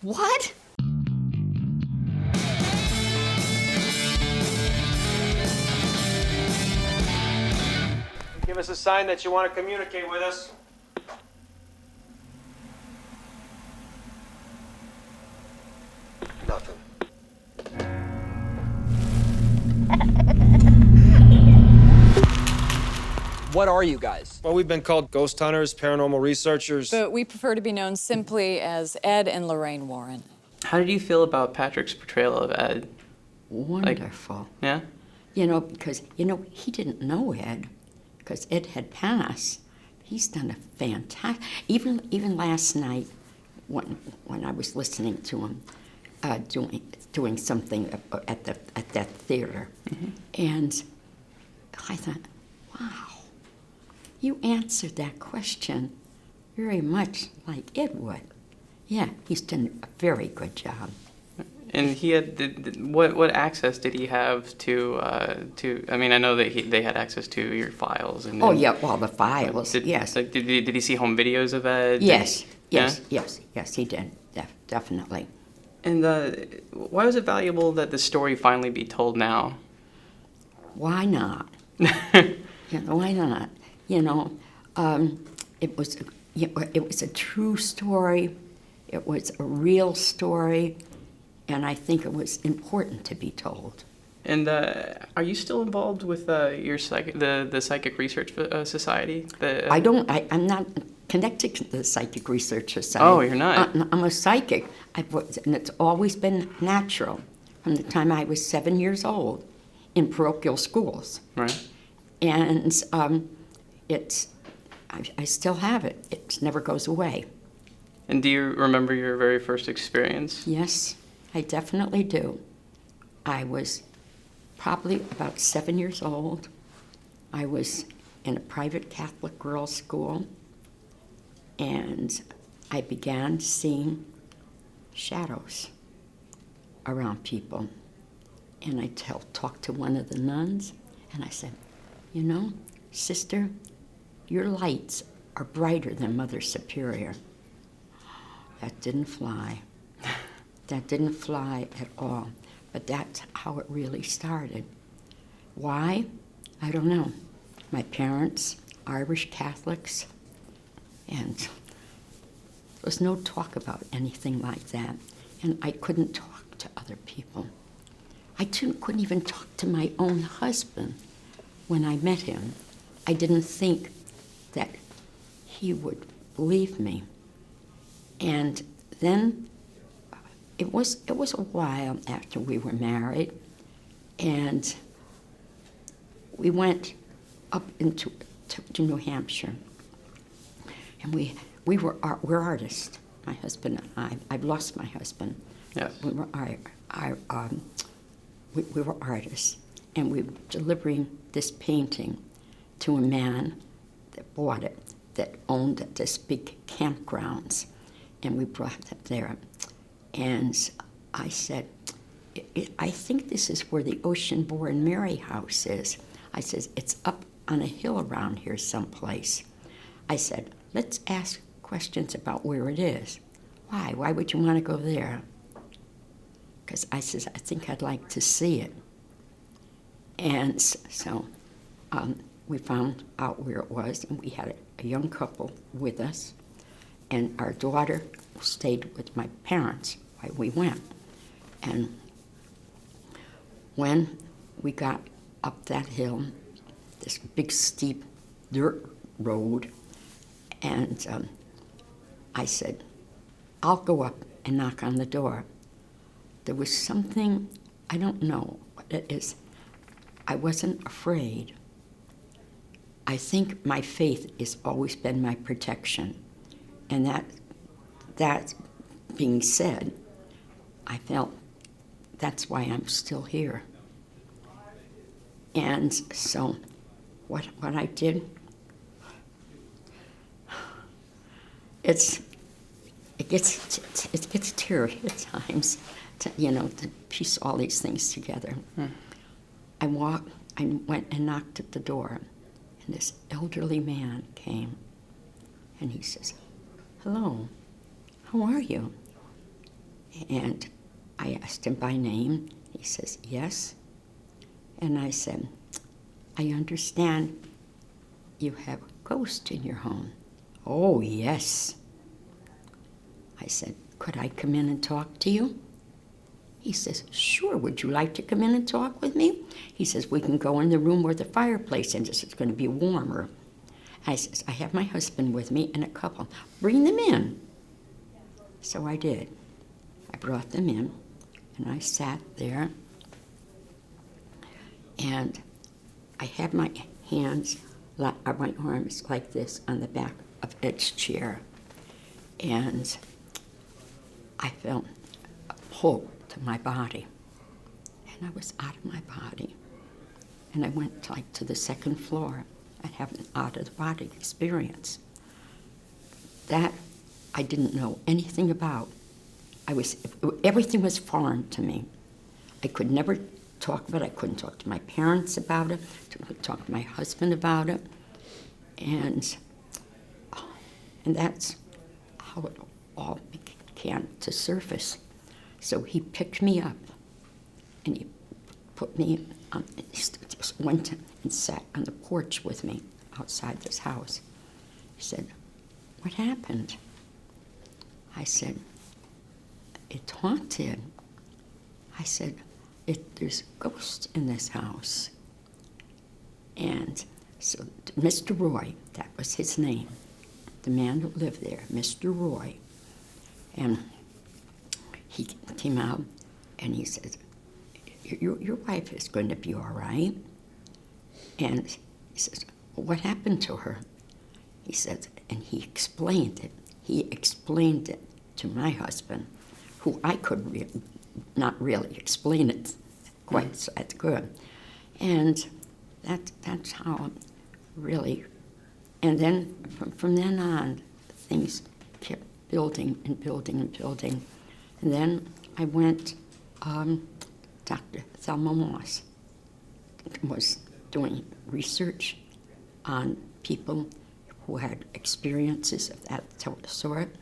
What? Give us a sign that you want to communicate with us. Nothing. What are you guys? Well, we've been called ghost hunters, paranormal researchers. But we prefer to be known simply as Ed and Lorraine Warren. How did you feel about Patrick's portrayal of Ed? Wonderful. Yeah? You know, because, he didn't know Ed, because Ed had passed. He's done a fantastic, even last night when I was listening to him doing something at that theater. Mm-hmm. And I thought, wow, you answered that question very much like Ed would. Yeah, he's done a very good job. And he had what access did he have to? I mean, I know that they had access to your files. And Oh yeah, well the files. Yes. Like, did he see home videos of Ed? Yes. Yes. Yeah? Yes. He did. Definitely. And why was it valuable that the story finally be told now? Why not? Why not? It was a true story. It was a real story, and I think it was important to be told. And are you still involved with the Psychic Research Society? I'm not connected to the Psychic Research Society. Oh, you're not? I'm a psychic, and it's always been natural from the time I was 7 years old in parochial schools. Right. And I still have it. It never goes away. And do you remember your very first experience? Yes, I definitely do. I was probably about 7 years old. I was in a private Catholic girls' school, and I began seeing shadows around people. And I talked to one of the nuns, and I said, Sister, your lights are brighter than Mother Superior. That didn't fly. That didn't fly at all. But that's how it really started. Why? I don't know. My parents, Irish Catholics, and there was no talk about anything like that. And I couldn't talk to other people. I couldn't even talk to my own husband when I met him. I didn't think that he would believe me. And then it was a while after we were married, and we went up to New Hampshire, and we're artists. My husband and I. I've lost my husband. Yes. We were artists, and we were delivering this painting to a man that bought it, that owned this big campgrounds, and we brought it there. And I said, I think this is where the Ocean-born Mary house is. I said, it's up on a hill around here someplace. I said, let's ask questions about where it is. Why? Why would you want to go there? Because I said, I think I'd like to see it. And so we found out where it was, and we had a young couple with us, and our daughter stayed with my parents while we went. And when we got up that hill, this big steep dirt road, and I said, I'll go up and knock on the door. There was something, I don't know what it is. I wasn't afraid. I think my faith has always been my protection. And that being said, I felt that's why I'm still here. And so what I did, it gets teary at times to piece all these things together. I went and knocked at the door, and this elderly man came, and he says, hello, how are you? And I asked him by name. He says, yes. And I said, I understand you have ghosts in your home. Oh, yes. I said, could I come in and talk to you? He says, sure, would you like to come in and talk with me? He says, we can go in the room where the fireplace is. It's going to be warmer. I says, I have my husband with me and a couple. Bring them in. So I did. I brought them in, and I sat there, and I had my hands, my arms like this on the back of Ed's chair, and I felt a pull to my body, and I was out of my body, and I went like to the second floor. I have an out-of-the-body experience. That I didn't know anything about. Everything was foreign to me. I could never talk about it. I couldn't talk to my parents about it. I couldn't talk to my husband about it. And that's how it all began to surface. So he picked me up, and he put me on, he just went and sat on the porch with me outside this house. He said, what happened? I said, it's haunted. I said, there's ghosts in this house. And so Mr. Roy, that was his name, the man who lived there, Mr. Roy. And he came out and he said, your wife is going to be all right. And he says, well, what happened to her? He said, and he explained it. He explained it to my husband, who I could not really explain it quite so that good. And that's how it really, and then from then on, things kept building and building and building. And then I went, Dr. Thelma Moss was doing research on people who had experiences of that sort,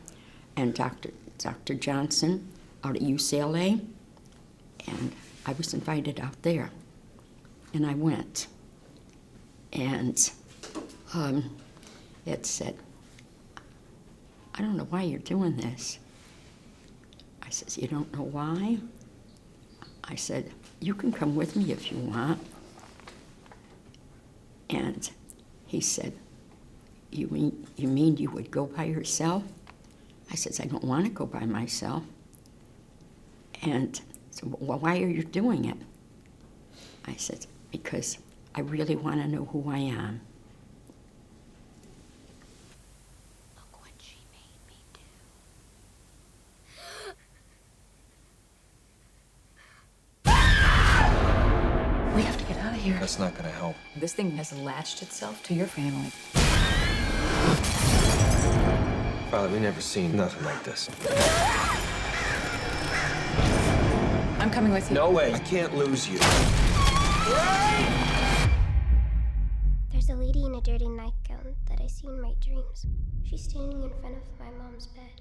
and Dr. Johnson out at UCLA, and I was invited out there, and I went, and it said, I don't know why you're doing this. I says, you don't know why? I said, you can come with me if you want. And he said, you mean you would go by yourself? I says, I don't want to go by myself. And so, well, why are you doing it? I said, because I really want to know who I am. Look what she made me do. We have to get out of here. That's not gonna help. This thing has latched itself to your family. Father, we never seen nothing like this. I'm coming with you. No way. I can't lose you. There's a lady in a dirty nightgown that I see in my dreams. She's standing in front of my mom's bed.